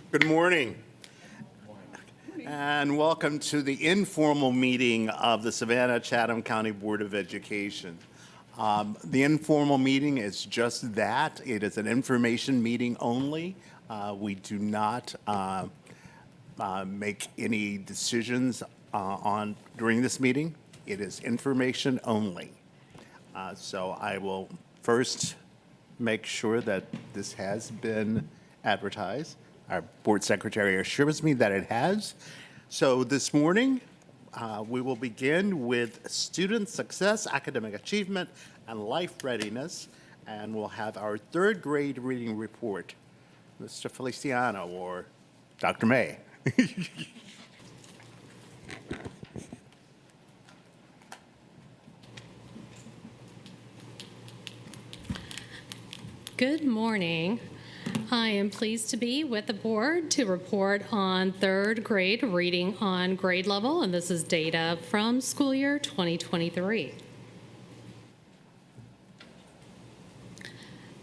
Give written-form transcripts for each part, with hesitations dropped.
Good morning, and welcome to the informal meeting of the Savannah-Chatham County Board of Education. The informal meeting is just that. It is an information meeting only. We do not make any decisions during this meeting. It is information only. So I will first make sure that this has been advertised. Our board secretary assures me that it has. So this morning, we will begin with student success, academic achievement, and life readiness, and we'll have our third grade reading report. Mr. Feliciano or Dr. May. Good morning. I am pleased to be with the board to report on third grade reading on grade level, and this is data from school year 2023.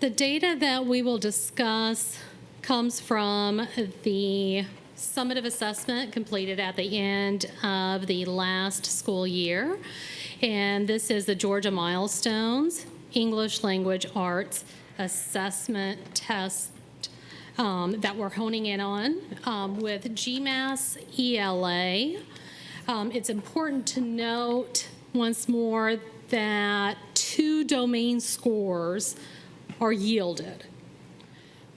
The data that we will discuss comes from the summative assessment completed at the end of the last school year, and this is the Georgia Milestones English Language Arts assessment test that we're honing in on with GMAS ELA. It's important to note once more that 2 domain scores are yielded.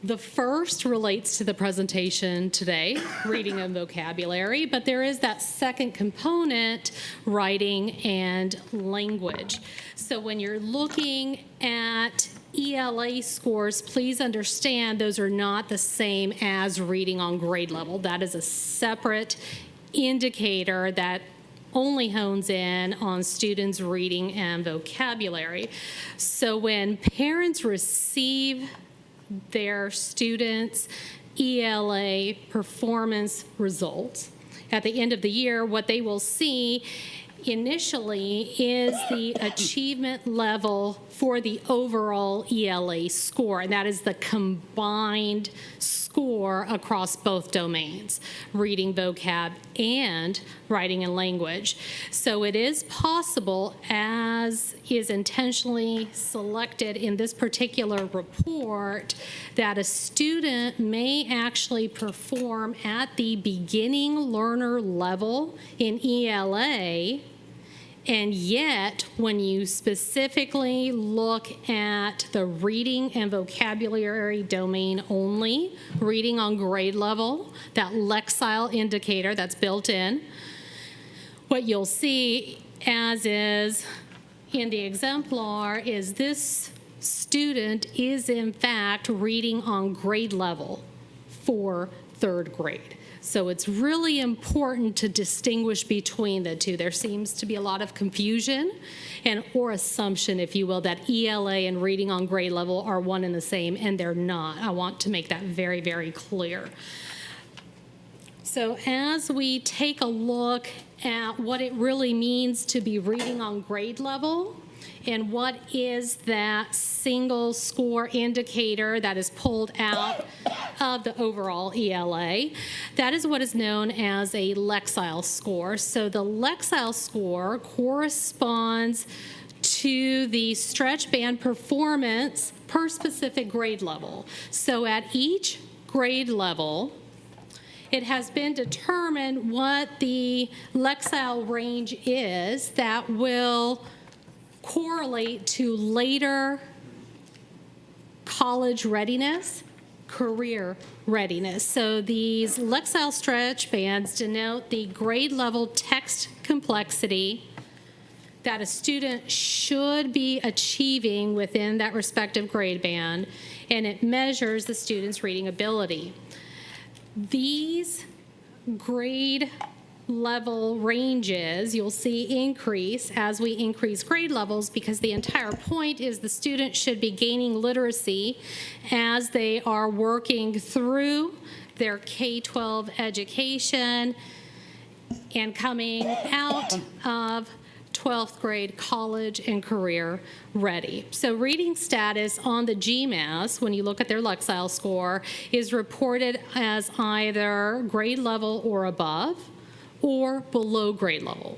The first relates to the presentation today, reading and vocabulary, but there is that second component, writing and language. So when you're looking at ELA scores, please understand those are not the same as reading on grade level. That is a separate indicator that only hones in on students' reading and vocabulary. So when parents receive their students' ELA performance results at the end of the year, what they will see initially is the achievement level for the overall ELA score, and that is the combined score across both domains, reading, vocab, and writing and language. So it is possible, as is intentionally selected in this particular report, that a student may actually perform at the beginning learner level in ELA, and yet, when you specifically look at the reading and vocabulary domain only, reading on grade level, that Lexile indicator that's built in, what you'll see, as is in the exemplar, is this student is in fact reading on grade level for third grade. So it's really important to distinguish between the two. There seems to be a lot of confusion or assumption, if you will, that ELA and reading on grade level are one and the same, and they're not. I want to make that very, very clear. So as we take a look at what it really means to be reading on grade level, and what is that single score indicator that is pulled out of the overall ELA? That is what is known as a Lexile score. So the Lexile score corresponds to the stretch band performance per specific grade level. So at each grade level, it has been determined what the Lexile range is that will correlate to later college readiness, career readiness. So these Lexile stretch bands denote the grade level text complexity that a student should be achieving within that respective grade band, and it measures the student's reading ability. These grade level ranges you'll see increase as we increase grade levels, because the entire point is the student should be gaining literacy as they are working through their K-12 education and coming out of 12th grade college and career ready. So reading status on the GMAS, when you look at their Lexile score, is reported as either grade level or above or below grade level.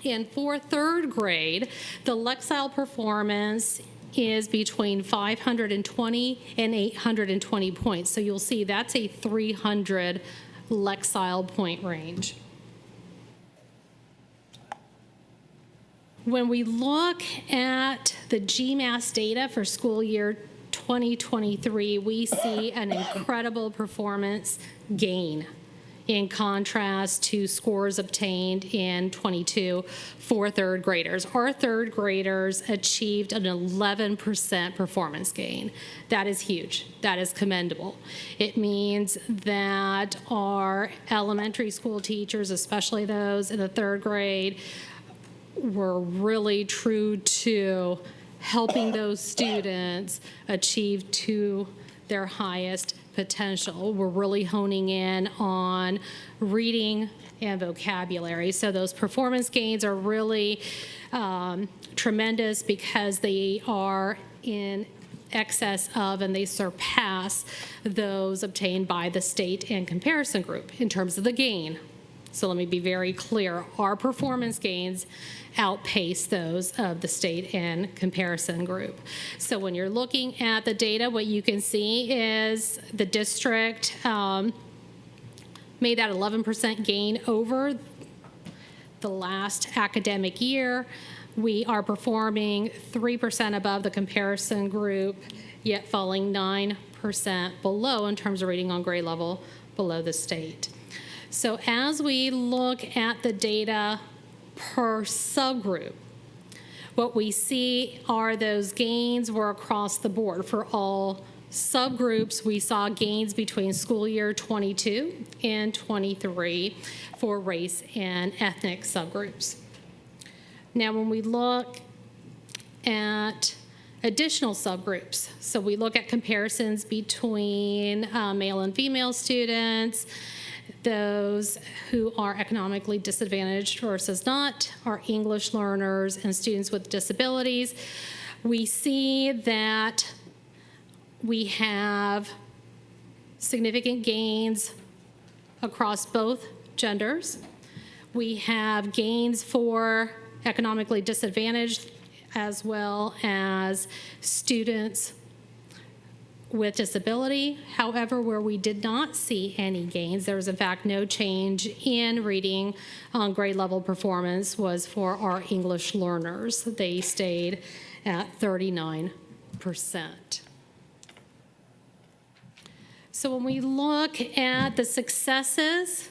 And for third grade, the Lexile performance is between 520 and 820 points. So you'll see that's a 300 Lexile point range. When we look at the GMAS data for school year 2023, we see an incredible performance gain in contrast to scores obtained in 22 for third graders. Our third graders achieved an 11% performance gain. That is huge. That is commendable. It means that our elementary school teachers, especially those in the third grade, were really true to helping those students achieve to their highest potential. We're really honing in on reading and vocabulary. So those performance gains are really tremendous because they are in excess of and they surpass those obtained by the state and comparison group in terms of the gain. So let me be very clear. Our performance gains outpace those of the state and comparison group. So when you're looking at the data, what you can see is the district made that 11% gain over the last academic year. We are performing 3% above the comparison group, yet falling 9% below in terms of reading on grade level below the state. So as we look at the data per subgroup, what we see are those gains were across the board. For all subgroups, we saw gains between school year 22 and 23 for race and ethnic subgroups. Now, when we look at additional subgroups, so we look at comparisons between male and female students, those who are economically disadvantaged versus not, our English learners and students with disabilities, we see that we have significant gains across both genders. We have gains for economically disadvantaged as well as students with disability. However, where we did not see any gains, there was in fact no change in reading on grade level performance, was for our English learners. They stayed at 39%. So when we look at the successes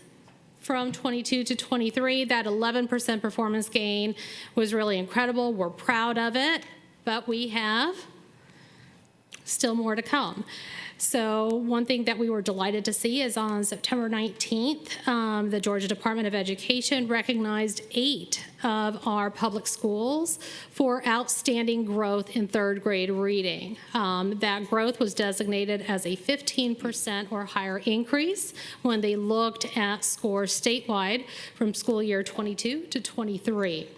from 22 to 23, that 11% performance gain was really incredible. We're proud of it, but we have still more to come. So one thing that we were delighted to see is on September 19th, the Georgia Department of Education recognized 8 of our public schools for outstanding growth in third grade reading. That growth was designated as a 15% or higher increase when they looked at scores statewide from school year 22 to 23.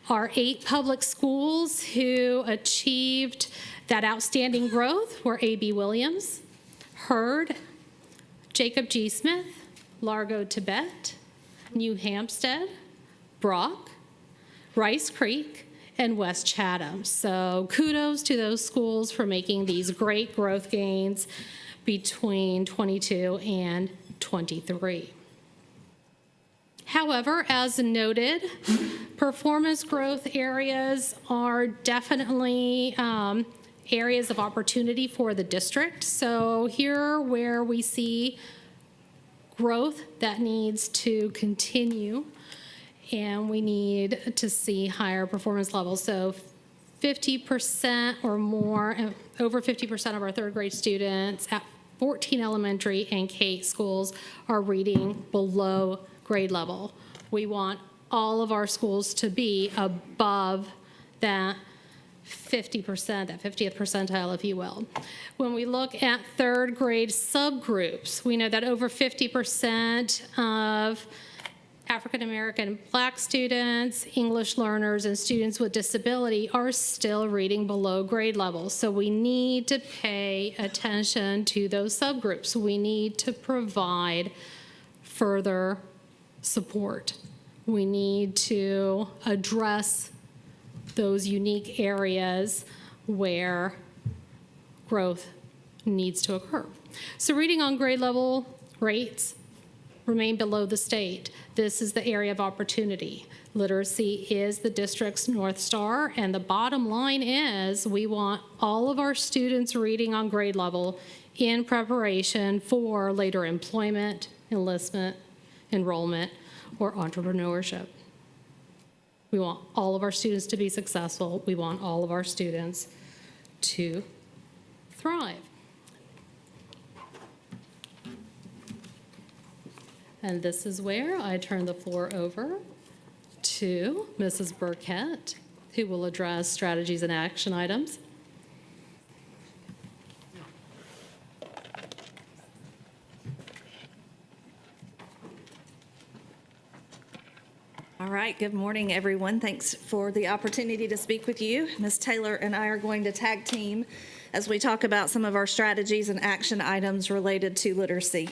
Our 8 public schools who achieved that outstanding growth were A.B. Williams, Hurd, Jacob G. Smith, Largo Tibet, New Hampstead, Brock, Rice Creek, and West Chatham. So kudos to those schools for making these great growth gains between 22 and 23. However, as noted, performance growth areas are definitely areas of opportunity for the district. So here where we see growth that needs to continue, and we need to see higher performance levels. So 50% or more, over 50% of our third grade students at 14 elementary and K schools are reading below grade level. We want all of our schools to be above that 50%, that 50th percentile, if you will. When we look at third grade subgroups, we know that over 50% of African American Black students, English learners, and students with disability are still reading below grade level. So we need to pay attention to those subgroups. We need to provide further support. We need to address those unique areas where growth needs to occur. So reading on grade level rates remain below the state. This is the area of opportunity. Literacy is the district's North Star, and the bottom line is we want all of our students reading on grade level in preparation for later employment, enlistment, enrollment, or entrepreneurship. We want all of our students to be successful. We want all of our students to thrive. And this is where I turn the floor over to Mrs. Burkett, who will address strategies and action items. All right, good morning, everyone. Thanks for the opportunity to speak with you. Ms. Taylor and I are going to tag team as we talk about some of our strategies and action items related to literacy.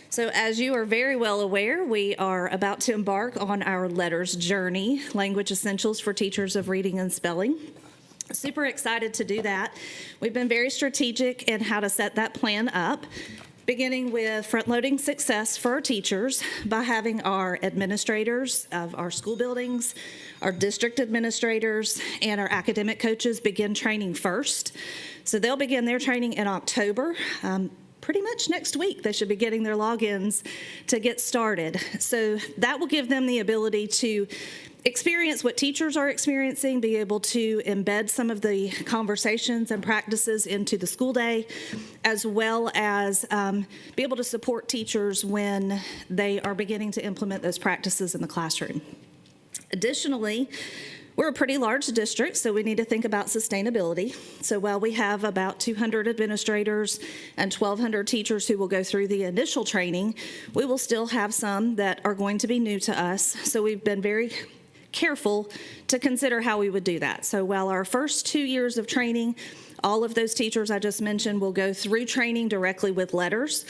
So as you are very well aware, we are about to embark on our letters journey, Language Essentials for Teachers of Reading and Spelling. Super excited to do that. We've been very strategic in how to set that plan up, beginning with front-loading success for our teachers by having our administrators of our school buildings, our district administrators, and our academic coaches begin training first. So they'll begin their training in October. Pretty much next week, they should be getting their logins to get started. So that will give them the ability to experience what teachers are experiencing, be able to embed some of the conversations and practices into the school day, as well as be able to support teachers when they are beginning to implement those practices in the classroom. Additionally, we're a pretty large district, so we need to think about sustainability. So while we have about 200 administrators and 1,200 teachers who will go through the initial training, we will still have some that are going to be new to us. So we've been very careful to consider how we would do that. So while our first 2 years of training, all of those teachers I just mentioned will go through training directly with letters.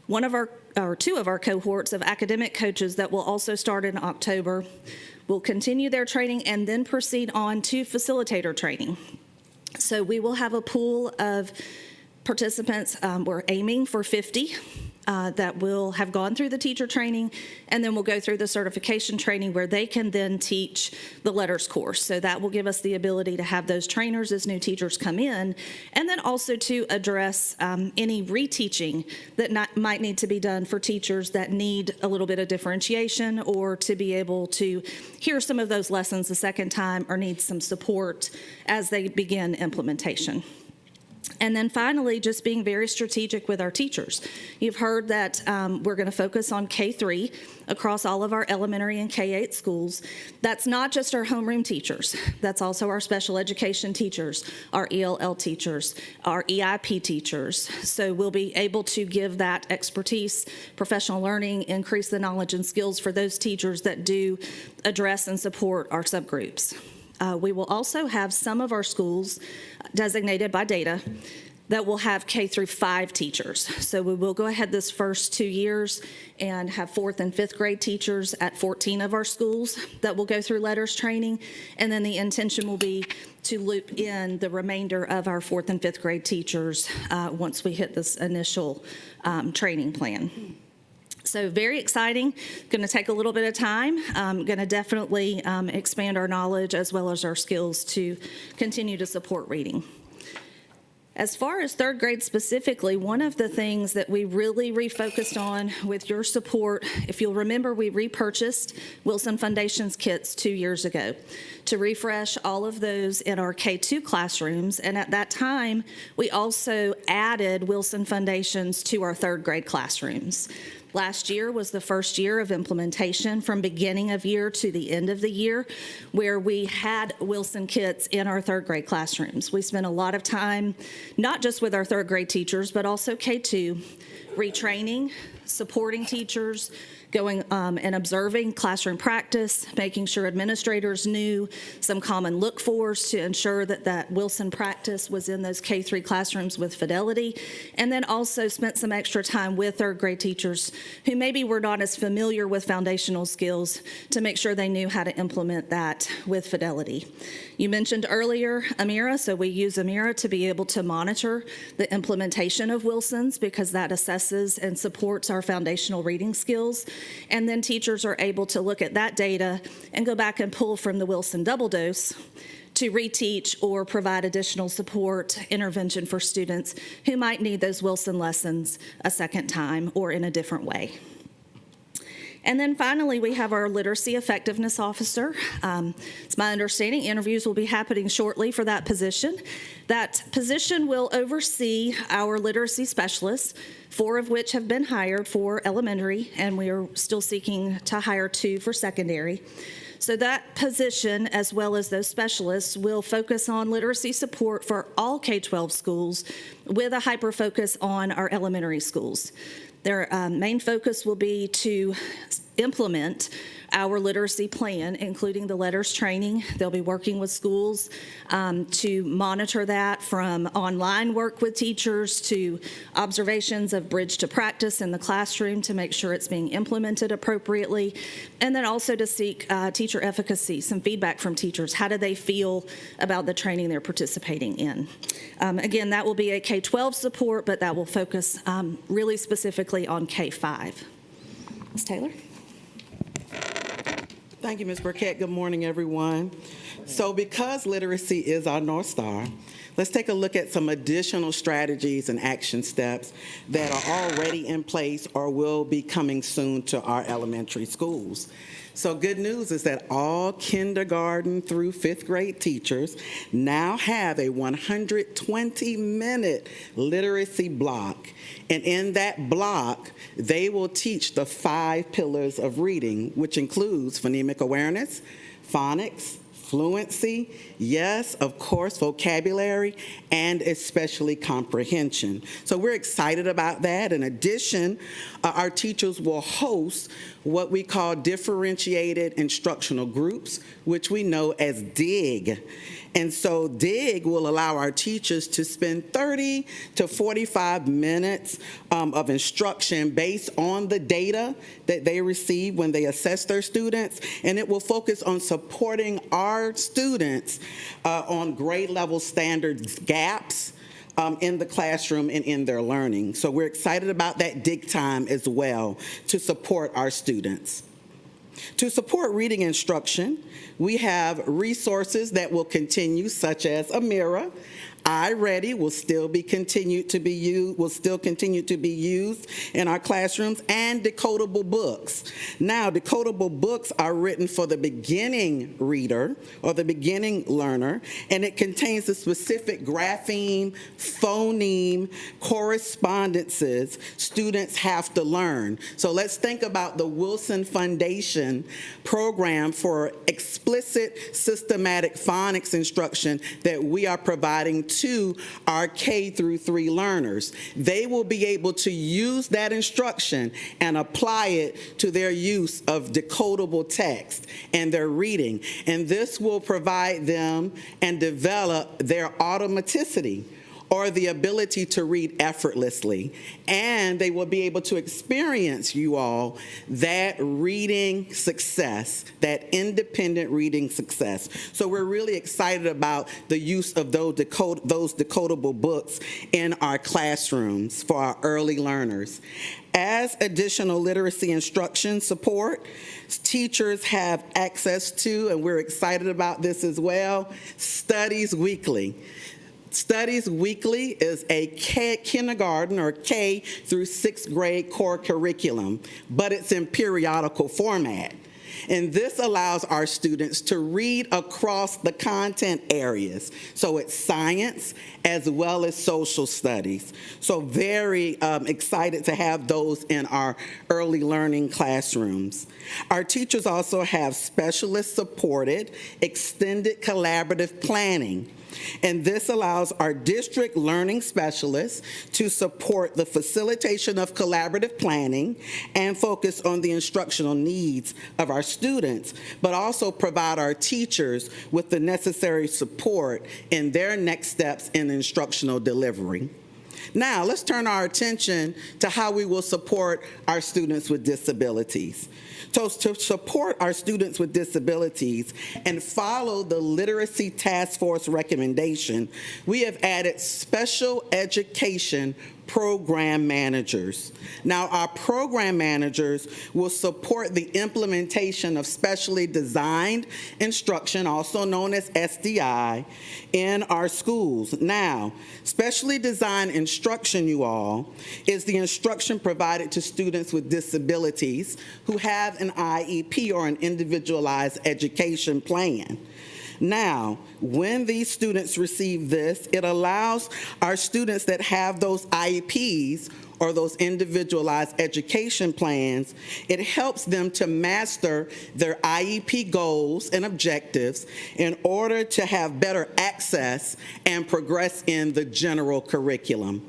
One of our, or two of our cohorts of academic coaches that will also start in October will continue their training and then proceed on to facilitator training. So we will have a pool of participants. We're aiming for 50 that will have gone through the teacher training, and then we'll go through the certification training where they can then teach the letters course. So that will give us the ability to have those trainers as new teachers come in, and then also to address any reteaching that might need to be done for teachers that need a little bit of differentiation, or to be able to hear some of those lessons a second time, or need some support as they begin implementation. And then finally, just being very strategic with our teachers. You've heard that we're going to focus on K-3 across all of our elementary and K-8 schools. That's not just our homeroom teachers. That's also our special education teachers, our ELL teachers, our EIP teachers. So we'll be able to give that expertise, professional learning, increase the knowledge and skills for those teachers that do address and support our subgroups. We will also have some of our schools designated by data that will have K through 5 teachers. So we will go ahead this first 2 years and have 4th and 5th grade teachers at 14 of our schools that will go through letters training. And then the intention will be to loop in the remainder of our 4th and 5th grade teachers once we hit this initial training plan. So very exciting, going to take a little bit of time, going to definitely expand our knowledge as well as our skills to continue to support reading. As far as 3rd grade specifically, one of the things that we really refocused on with your support, if you'll remember, we repurchased Wilson Foundation's kits 2 years ago to refresh all of those in our K-2 classrooms. And at that time, we also added Wilson Foundations to our 3rd grade classrooms. Last year was the first year of implementation from beginning of year to the end of the year, where we had Wilson kits in our 3rd grade classrooms. We spent a lot of time, not just with our 3rd grade teachers, but also K-2, retraining, supporting teachers, going and observing classroom practice, making sure administrators knew some common look-fors to ensure that that Wilson practice was in those K-3 classrooms with fidelity, and then also spent some extra time with third grade teachers who maybe were not as familiar with foundational skills to make sure they knew how to implement that with fidelity. You mentioned earlier Amira, so we use Amira to be able to monitor the implementation of Wilson's because that assesses and supports our foundational reading skills. And then teachers are able to look at that data and go back and pull from the Wilson double dose to reteach or provide additional support intervention for students who might need those Wilson lessons a second time or in a different way. And then finally, we have our Literacy Effectiveness Officer. It's my understanding interviews will be happening shortly for that position. That position will oversee our literacy specialists, 4 of which have been hired for elementary, and we are still seeking to hire 2 for secondary. So that position, as well as those specialists, will focus on literacy support for all K-12 schools with a hyper focus on our elementary schools. Their main focus will be to implement our literacy plan, including the LETRS training. They'll be working with schools to monitor that, from online work with teachers to observations of bridge to practice in the classroom to make sure it's being implemented appropriately, and then also to seek teacher efficacy, some feedback from teachers. How do they feel about the training they're participating in? Again, that will be a K-12 support, but that will focus really specifically on K-5. Ms. Taylor? Thank you, Ms. Burkett. Good morning, everyone. So because literacy is our North Star, let's take a look at some additional strategies and action steps that are already in place or will be coming soon to our elementary schools. So good news is that all kindergarten through 5th grade teachers now have a 120-minute literacy block. And in that block, they will teach the 5 pillars of reading, which includes phonemic awareness, phonics, fluency, yes, of course, vocabulary, and especially comprehension. So we're excited about that. In addition, our teachers will host what we call differentiated instructional groups, which we know as DIG. And so DIG will allow our teachers to spend 30 to 45 minutes of instruction based on the data that they receive when they assess their students, and it will focus on supporting our students on grade level standards gaps in the classroom and in their learning. So we're excited about that dig time as well to support our students. To support reading instruction, we have resources that will continue, such as Amira. iReady will still continue to be used in our classrooms, and decodable books. Now, decodable books are written for the beginning reader or the beginning learner, and it contains the specific grapheme, phoneme, correspondences students have to learn. So let's think about the Wilson Foundation program for explicit systematic phonics instruction that we are providing to our K through 3 learners. They will be able to use that instruction and apply it to their use of decodable text and their reading. And this will provide them and develop their automaticity, or the ability to read effortlessly. And they will be able to experience, you all, that reading success, that independent reading success. So we're really excited about the use of those decodable books in our classrooms for our early learners. As additional literacy instruction support, teachers have access to, and we're excited about this as well, Studies Weekly. Studies Weekly is a kindergarten or K through 6th grade core curriculum, but it's in periodical format. And this allows our students to read across the content areas. So it's science as well as social studies. So very excited to have those in our early learning classrooms. Our teachers also have specialist supported extended collaborative planning. And this allows our district learning specialists to support the facilitation of collaborative planning and focus on the instructional needs of our students, but also provide our teachers with the necessary support in their next steps in instructional delivery. Now, let's turn our attention to how we will support our students with disabilities. So to support our students with disabilities and follow the Literacy Task Force recommendation, we have added special education program managers. Now, our program managers will support the implementation of specially designed instruction, also known as SDI, in our schools. Now, specially designed instruction, you all, is the instruction provided to students with disabilities who have an IEP or an individualized education plan. Now, when these students receive this, it allows our students that have those IEPs or those individualized education plans, it helps them to master their IEP goals and objectives in order to have better access and progress in the general curriculum.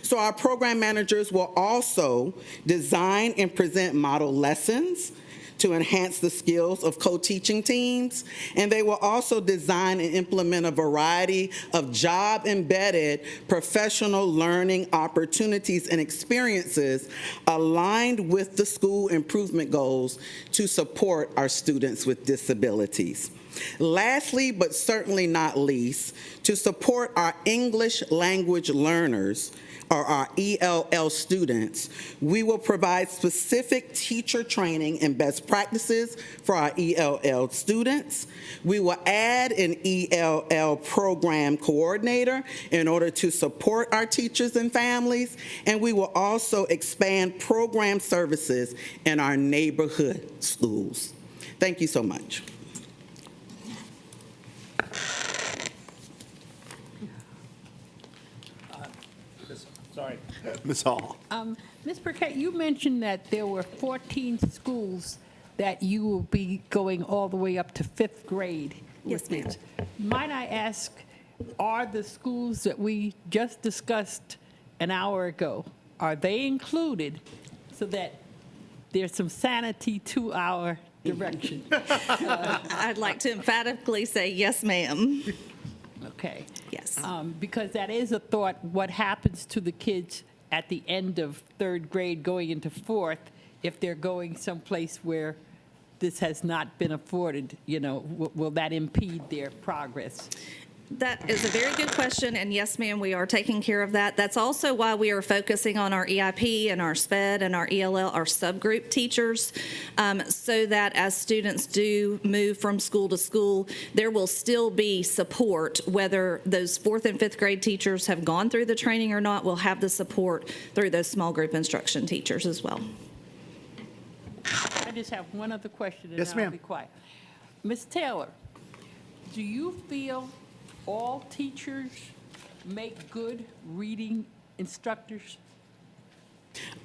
So our program managers will also design and present model lessons to enhance the skills of co-teaching teams, and they will also design and implement a variety of job-embedded professional learning opportunities and experiences aligned with the school improvement goals to support our students with disabilities. Lastly, but certainly not least, to support our English language learners, or our ELL students, we will provide specific teacher training and best practices for our ELL students. We will add an ELL program coordinator in order to support our teachers and families, and we will also expand program services in our neighborhood schools. Thank you so much. Sorry. Ms. Hall. Ms. Burkett, you mentioned that there were 14 schools that you will be going all the way up to 5th grade. Yes, with it. Might I ask, are the schools that we just discussed an hour ago, are they included so that there's some sanity to our direction? I'd like to emphatically say yes, ma'am. Okay. Yes. Because that is a thought, what happens to the kids at the end of 3rd grade going into 4th if they're going someplace where this has not been afforded, you know, will that impede their progress? That is a very good question, and yes, ma'am, we are taking care of that. That's also why we are focusing on our EIP and our SPED and our ELL, our subgroup teachers, so that as students do move from school to school, there will still be support, whether those 4th and 5th grade teachers have gone through the training or not, we'll have the support through those small group instruction teachers as well. I just have one other question, and Yes, then ma'am. I'll be quiet. Ms. Taylor, do you feel all teachers make good reading instructors?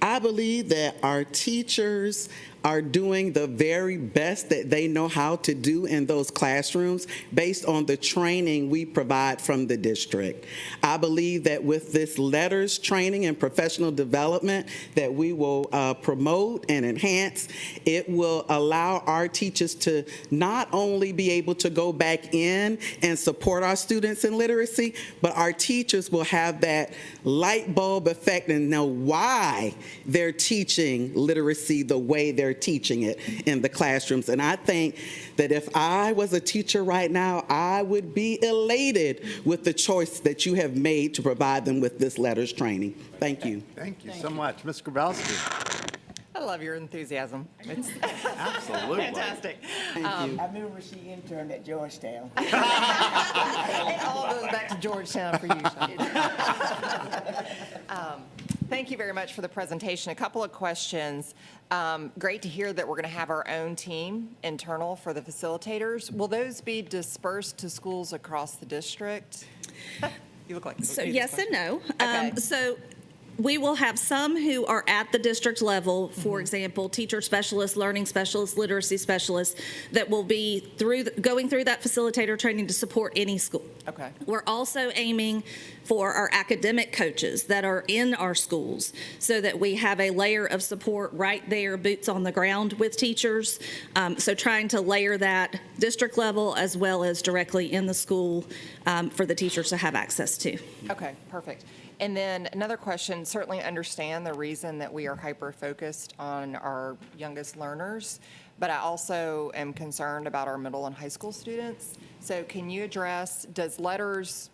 I believe that our teachers are doing the very best that they know how to do in those classrooms based on the training we provide from the district. I believe that with this letters training and professional development that we will promote and enhance, it will allow our teachers to not only be able to go back in and support our students in literacy, but our teachers will have that light bulb effect and know why they're teaching literacy the way they're teaching it in the classrooms. And I think that if I was a teacher right now, I would be elated with the choice that you have made to provide them with this letters training. Thank you. Thank you so much. Ms. Grabowski. I love your enthusiasm. It's Absolutely. fantastic. I remember she interned at Georgetown. It all goes back to Georgetown for you. Thank you very much for the presentation. A couple of questions. Great to hear that we're going to have our own team internal for the facilitators. Will those be dispersed to schools across the district? You look like So yes and no. Okay. So We will have some who are at the district level, for example, teacher specialists, learning specialists, literacy specialists, that will be going through that facilitator training to support any school. Okay. We're also aiming for our academic coaches that are in our schools so that we have a layer of support right there, boots on the ground with teachers. So trying to layer that district level as well as directly in the school for the teachers to have access to. Okay, perfect. And then another question, certainly understand the reason that we are hyper-focused on our youngest learners, but I also am concerned about our middle and high school students. So can you address, does letters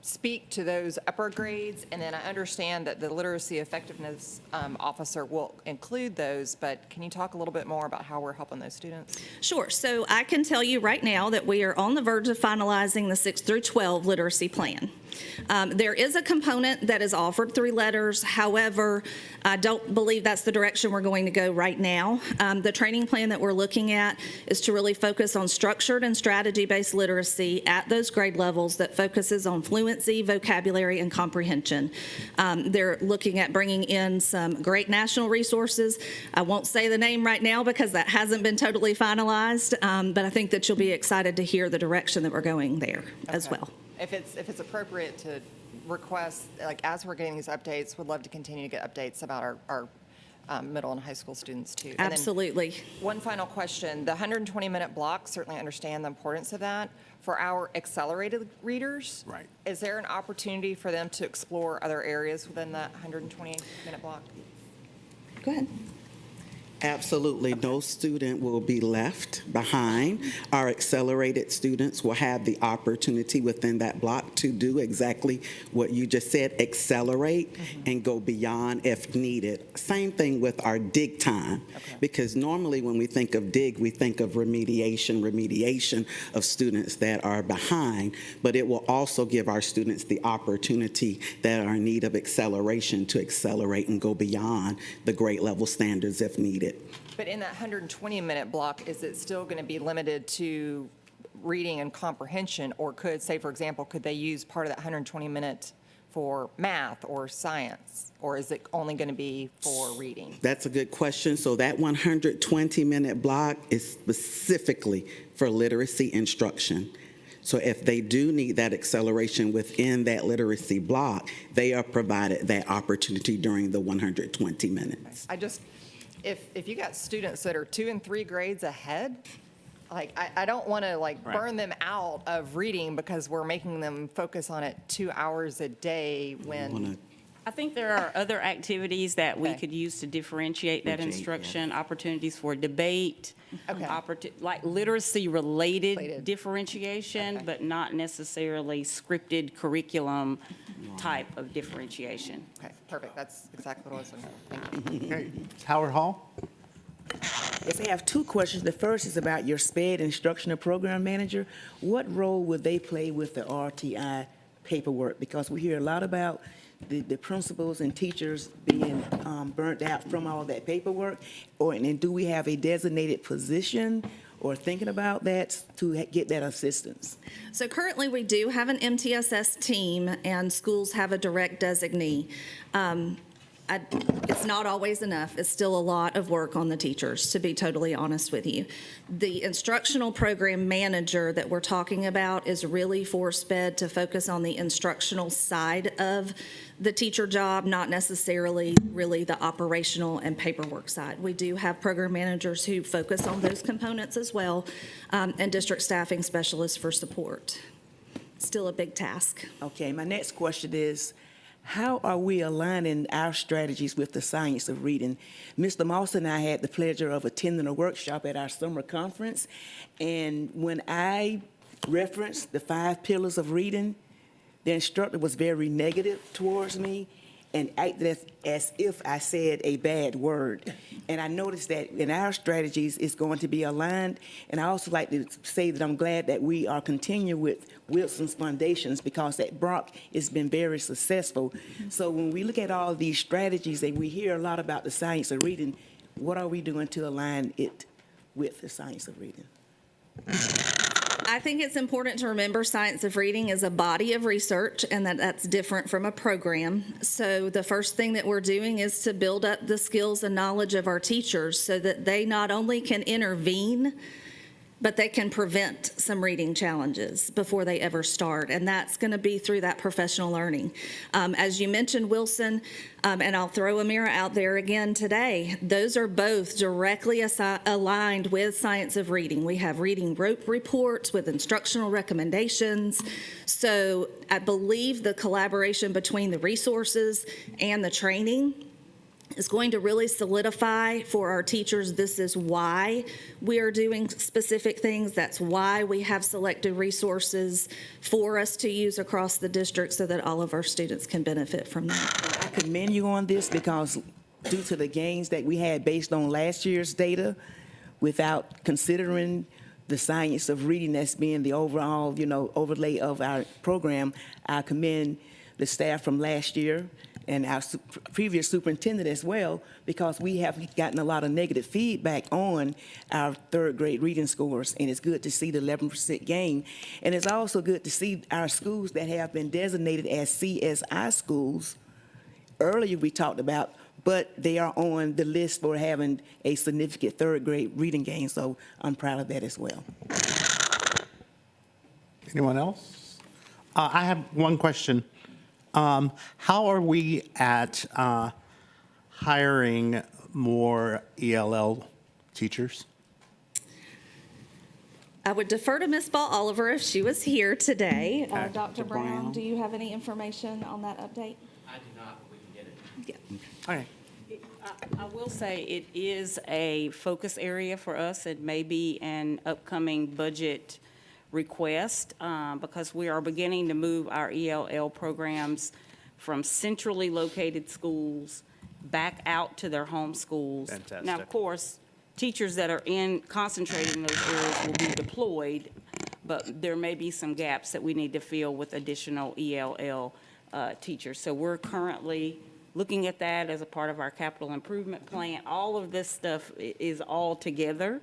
speak to those upper grades? And then I understand that the literacy effectiveness officer will include those, but can you talk a little bit more about how we're helping those students? Sure. So I can tell you right now that we are on the verge of finalizing the 6 through 12 literacy plan. There is a component that is offered through letters. However, I don't believe that's the direction we're going to go right now. The training plan that we're looking at is to really focus on structured and strategy-based literacy at those grade levels that focuses on fluency, vocabulary, and comprehension. They're looking at bringing in some great national resources. I won't say the name right now because that hasn't been totally finalized, but I think that you'll be excited to hear the direction that we're going there as Okay. well. If it's appropriate to request, like, as we're getting these updates, would love to continue to get updates about our middle and high school students too. And then Absolutely. one final question, the 120-minute block, certainly understand the importance of that. For our accelerated readers, Right. is there an opportunity for them to explore other areas within that 120-minute block? Go ahead. Absolutely, no student will be left behind. Our accelerated students will have the opportunity within that block to do exactly what you just said, accelerate and go beyond if needed. Same thing with our dig time, because normally when we think of dig, we think of remediation of students that are behind, but it will also give our students the opportunity that are in need of acceleration to accelerate and go beyond the grade level standards if needed. But in that 120-minute block, is it still going to be limited to reading and comprehension? Or could, say, for example, could they use part of that 120-minute for math or science? Or is it only going to be for reading? That's a good question. So that 120-minute block is specifically for literacy instruction. So if they do need that acceleration within that literacy block, they are provided that opportunity during the 120 minutes. I just, if you got students that are 2 and 3 grades ahead, like, I don't want to, like, Right. burn them out of reading because we're making them focus on it 2 hours a day when, Wanna- I think there are other activities that we Okay. could use to differentiate that Differentiate, instruction, opportunities for debate, Okay. like literacy-related Related. differentiation, Okay. but not necessarily scripted curriculum type of differentiation. okay, perfect, that's exactly what I was looking for. Thank you. Okay, Howard Hall? Yes, I have 2 questions. The first is about your SPED instructional program manager. What role would they play with the RTI paperwork? Because we hear a lot about the principals and teachers being burnt out from all that paperwork. And do we have a designated position or thinking about that to get that assistance? So currently, we do have an MTSS team, and schools have a direct designee. It's not always enough. It's still a lot of work on the teachers, to be totally honest with you. The instructional program manager that we're talking about is really for SPED to focus on the instructional side of the teacher job, not necessarily really the operational and paperwork side. We do have program managers who focus on those components as well, and district staffing specialists for support. Still a big task. Okay, my next question is, how are we aligning our strategies with the science of reading? Mr. Moss and I had the pleasure of attending a workshop at our summer conference, and when I referenced the 5 pillars of reading, the instructor was very negative towards me and acted as if I said a bad word. And I noticed that in our strategies, it's going to be aligned. And I also like to say that I'm glad that we are continuing with Wilson's Foundations, because at Brock it's been very successful. So when we look at all these strategies and we hear a lot about the science of reading, what are we doing to align it with the science of reading? I think it's important to remember science of reading is a body of research and that that's different from a program. So the first thing that we're doing is to build up the skills and knowledge of our teachers so that they not only can intervene, but they can prevent some reading challenges before they ever start. And that's going to be through that professional learning. As you mentioned, Wilson, and I'll throw Amira out there again today, those are both directly aligned with science of reading. We have reading rope reports with instructional recommendations. So I believe the collaboration between the resources and the training is going to really solidify for our teachers, this is why we are doing specific things. That's why we have selected resources for us to use across the district so that all of our students can benefit from that. I commend you on this because due to the gains that we had based on last year's data, without considering the science of reading that's being the overall, overlay of our program, I commend the staff from last year and our previous superintendent as well, because we have gotten a lot of negative feedback on our third grade reading scores, and it's good to see the 11% gain. And it's also good to see our schools that have been designated as CSI schools. Earlier we talked about, but they are on the list for having a significant third grade reading gain, so I'm proud of that as well. Anyone else? I have one question. How are we at hiring more ELL teachers? I would defer to Ms. Ball Oliver if she was here today. Okay. Dr. Brown, do you have any information on that update? I do not, but we can get it. Yeah. Okay. I will say it is a focus area for us. It may be an upcoming budget request because we are beginning to move our ELL programs from centrally located schools back out to their home schools. Fantastic. Now, of course, teachers that are concentrated in those areas will be deployed, but there may be some gaps that we need to fill with additional ELL teachers. So we're currently looking at that as a part of our capital improvement plan. All of this stuff is all together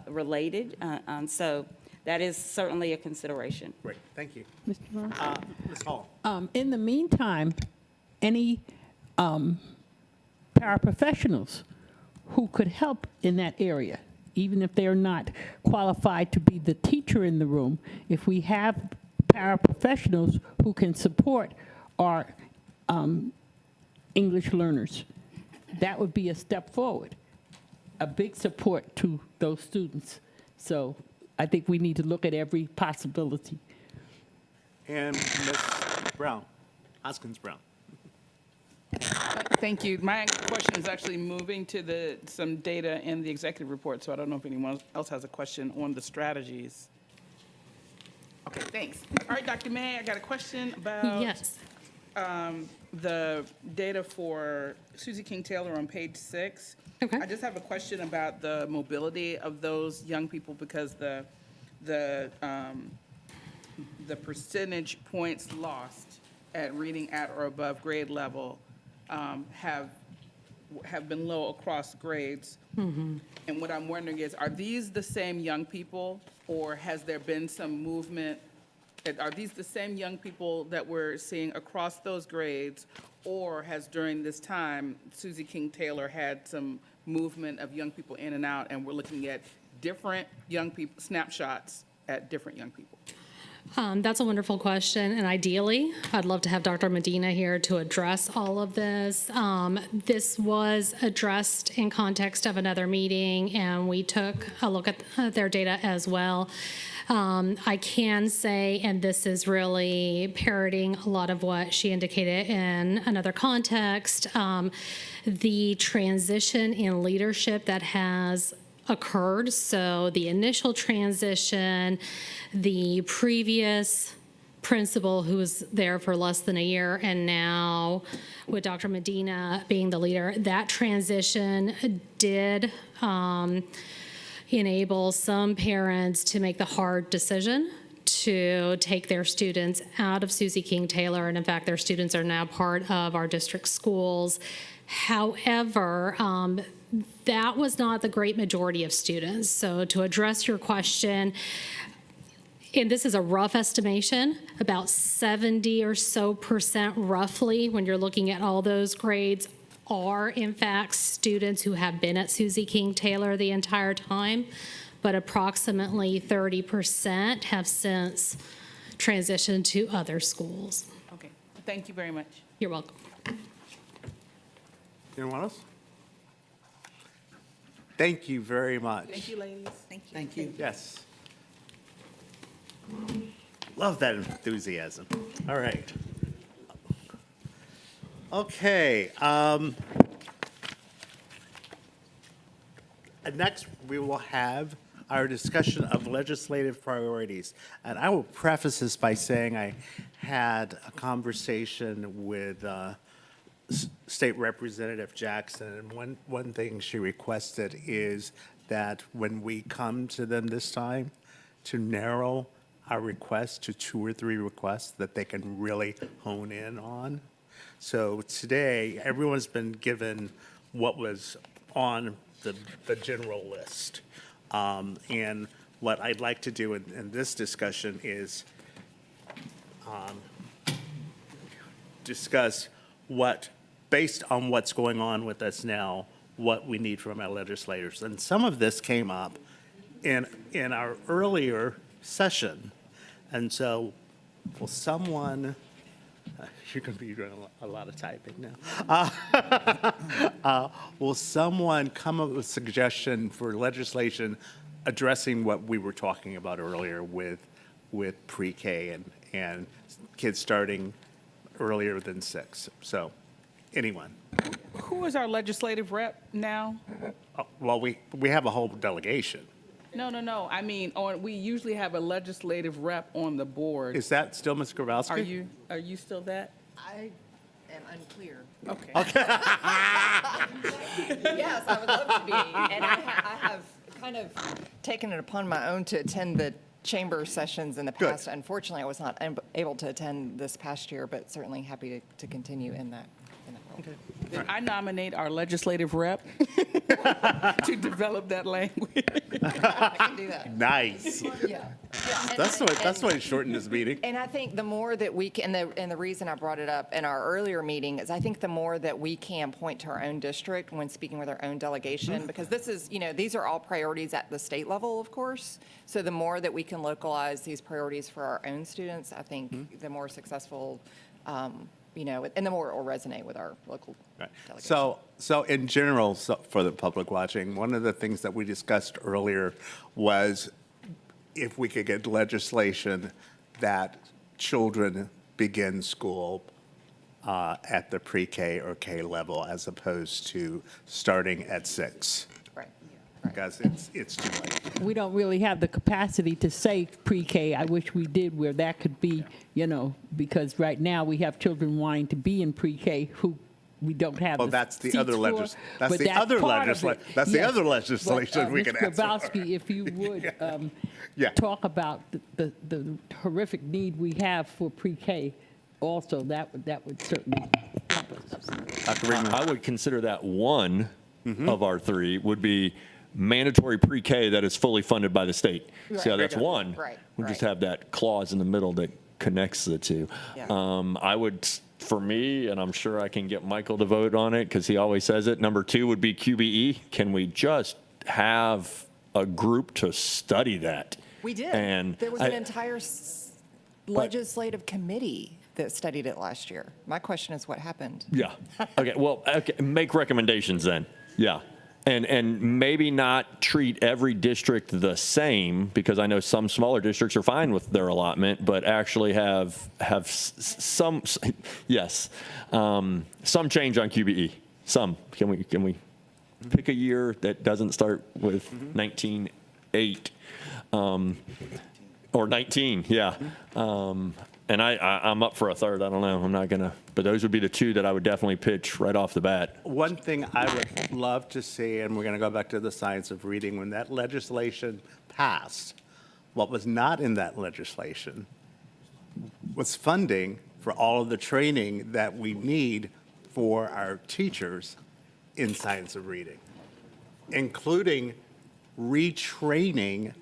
related, and so that is certainly a consideration. Great, thank you. Mr. Brown? Ms. Hall? In the meantime, any paraprofessionals who could help in that area, even if they're not qualified to be the teacher in the room, if we have paraprofessionals who can support our English learners, that would be a step forward, a big support to those students. So I think we need to look at every possibility. And Ms. Brown, Hoskins Brown. Thank you. My question is actually moving to some data in the executive report, so I don't know if anyone else has a question on the strategies. Okay, thanks. All right, Dr. May, I got a question about Yes. the data for Susie King Taylor on page 6. Okay. I just have a question about the mobility of those young people because the percentage points lost at reading at or above grade level have been low across grades. And what I'm wondering is, are these the same young people, or has there been some movement? Are these the same young people that we're seeing across those grades, or has during this time Susie King Taylor had some movement of young people in and out, and we're looking at different young people, snapshots at different young people? That's a wonderful question, and ideally, I'd love to have Dr. Medina here to address all of this. This was addressed in context of another meeting, and we took a look at their data as well. I can say, and this is really parroting a lot of what she indicated in another context, the transition in leadership that has occurred. So the initial transition, the previous principal who was there for less than a year, and now with Dr. Medina being the leader, that transition did enable some parents to make the hard decision to take their students out of Susie King Taylor, and in fact, their students are now part of our district schools. However, that was not the great majority of students. So to address your question, and this is a rough estimation, about 70 or so percent roughly, when you're looking at all those grades, are in fact students who have been at Susie King Taylor the entire time, but approximately 30% have since transitioned to other schools. Okay, thank you very much. You're welcome. Anyone else? Thank you very much. Thank you, ladies. Thank you. Yes. Love that enthusiasm. All right. Okay. Next, we will have our discussion of legislative priorities. And I will preface this by saying I had a conversation with State Representative Jackson, and one thing she requested is that when we come to them this time, to narrow our request to 2 or 3 requests that they can really hone in on. So today, everyone's been given what was on the general list. And what I'd like to do in this discussion is discuss what, based on what's going on with us now, what we need from our legislators. And some of this came up in our earlier session. And so, will someone, you're going to be doing a lot of typing now. Will someone come up with a suggestion for legislation addressing what we were talking about earlier with pre-K and kids starting earlier than 6? So, anyone? Who is our legislative rep now? Well, we have a whole delegation. No. I mean, we usually have a legislative rep on the board. Is that still Ms. Grabowski? Are you still that? I am unclear. Okay. Yes, I would love to be. And I have kind of taken it upon my own to attend the chamber sessions in the Good. past. Unfortunately, I was not able to attend this past year, but certainly happy to continue in that role. Then I nominate our legislative rep to develop that language. I can do that. Nice. Yeah. That's why he shortened his meeting. And I think the more that we can, and the reason I brought it up in our earlier meeting is I think the more that we can point to our own district when speaking with our own delegation, because this is, these are all priorities at the state level, of course. So the more that we can localize these priorities for our own students, I think the more successful, and the more it will resonate with our local Right. delegation. So in general, for the public watching, one of the things that we discussed earlier was if we could get legislation that children begin school at the pre-K or K level as opposed to starting at 6. Right. Because it's too late. We don't really have the capacity to say pre-K. I wish we did, where that could be, because right now we have children wanting to be in pre-K who we don't have. Well, the that's the seats other for, that's but the other part of legislation. it. That's the Yes. other legislation But, we can Mr. ask for. Grabowski, if you would Yeah. talk about the horrific need we have for pre-K, also that would certainly help us. Dr. Reagan. I would consider that one of our 3 would be mandatory pre-K that is fully funded by the state. See how that's one? Right, We just right. have that clause in the middle that connects the two. Yeah. I would, for me, and I'm sure I can get Michael to vote on it because he always says it, number 2 would be QBE. Can we just have a group to study that? We did. And There was an entire legislative committee that studied it last year. My question is, what happened? Yeah. Okay. Well, okay. Make recommendations then. Yeah. And maybe not treat every district the same, because I know some smaller districts are fine with their allotment, but actually have some, yes, some change on QBE. Some. Can we pick a year that doesn't start with 1908 or 19? Yeah. And I'm up for a third. I don't know. I'm not gonna. But those would be the 2 that I would definitely pitch right off the bat. One thing I would love to see, and we're going to go back to the science of reading, when that legislation passed, what was not in that legislation was funding for all of the training that we need for our teachers in science of reading. including retraining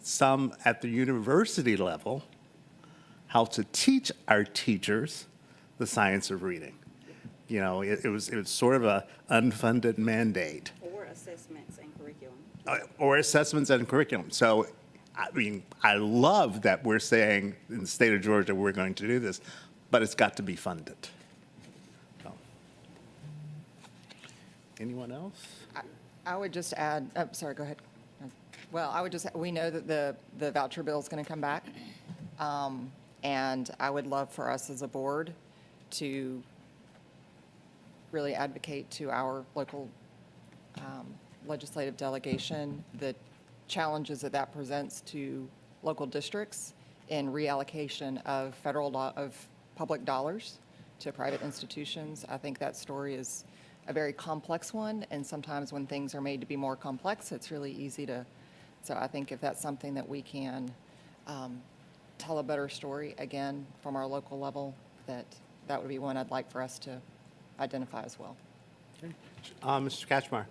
some at the university level how to teach our teachers the science of reading. You know, it was sort of a unfunded mandate. Or assessments and curriculum. Or assessments and curriculum. So, I mean, I love that we're saying in the state of Georgia we're going to do this, but it's got to be funded. So. Anyone else? I would just add, oh, sorry, go ahead. Well, I would just, we know that the voucher bill is going to come back. And I would love for us as a board to really advocate to our local legislative delegation the challenges that that presents to local districts in reallocation of of public dollars to private institutions. I think that story is a very complex one, and sometimes when things are made to be more complex, it's really easy to, so I think if that's something that we can tell a better story, again, from our local level, that would be one I'd like for us to identify as well. Mr. Kachmar.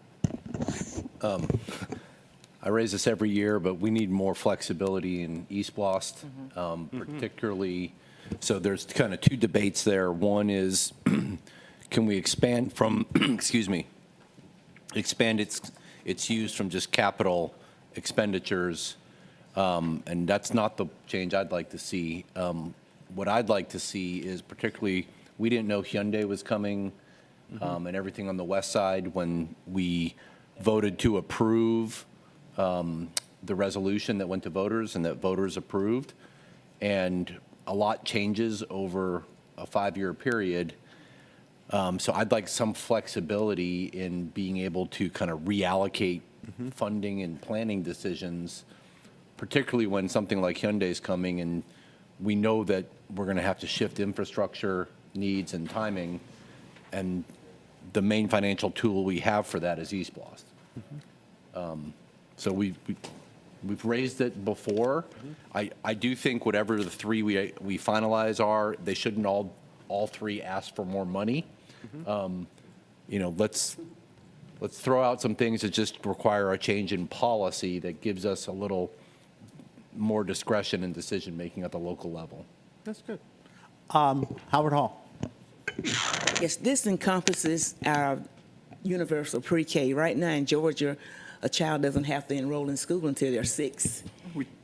I raise this every year, but we need more flexibility in East Blast, particularly. So there's kind of two debates there. One is, can we expand from, excuse me, expand its use from just capital expenditures, and that's not the change I'd like to see. What I'd like to see is particularly, we didn't know Hyundai was coming and everything on the west side when we voted to approve the resolution that went to voters and that voters approved. And a lot changes over a 5-year period. So I'd like some flexibility in being able to kind of reallocate funding and planning decisions, particularly when something like Hyundai is coming and we know that we're going to have to shift infrastructure needs and timing, and the main financial tool we have for that is East Blast. So we've raised it before. I do think whatever the three we finalize are, they shouldn't all three ask for more money. You know, let's throw out some things that just require a change in policy that gives us a little more discretion in decision making at the local level. That's good. Howard Hall. Yes, this encompasses our universal pre-K. Right now in Georgia, a child doesn't have to enroll in school until they're 6.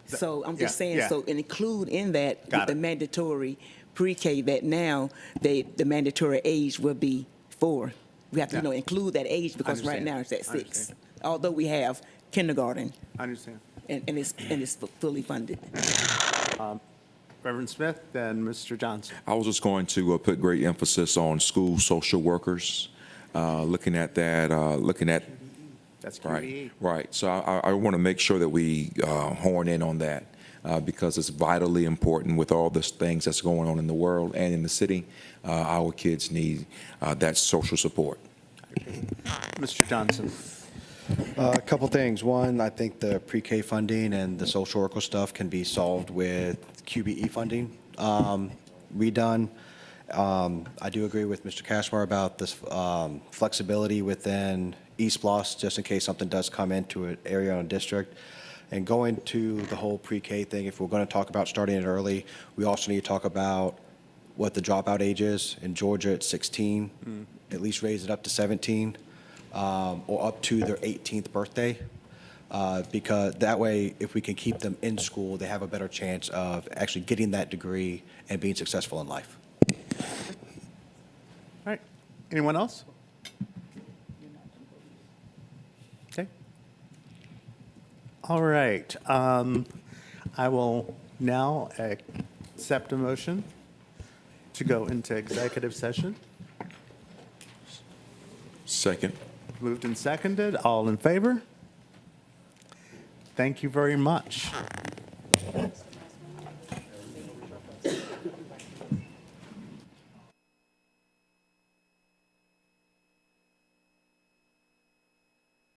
So I'm just saying, so include in that the mandatory pre-K that now the mandatory age will be 4. We have to, include that age because right now it's at 6. Although we have kindergarten. I understand. And it's fully funded. Reverend Smith, then Mr. Johnson. I was just going to put great emphasis on school social workers, looking at that, That's QBE. Right. So I want to make sure that we horn in on that because it's vitally important with all the things that's going on in the world and in the city. Our kids need that social support. Mr. Johnson. A couple things. One, I think the pre-K funding and the social worker stuff can be solved with QBE funding redone. I do agree with Mr. Kashmar about this flexibility within East Blast, just in case something does come into an area or a district. And going to the whole pre-K thing, if we're going to talk about starting it early, we also need to talk about what the dropout age is. In Georgia, it's 16. At least raise it up to 17. Or up to their 18th birthday, because that way, if we can keep them in school, they have a better chance of actually getting that degree and being successful in life. All right. Anyone else? Okay. All right. I will now accept a motion to go into executive session. Second. Moved and seconded. All in favor? Thank you very much.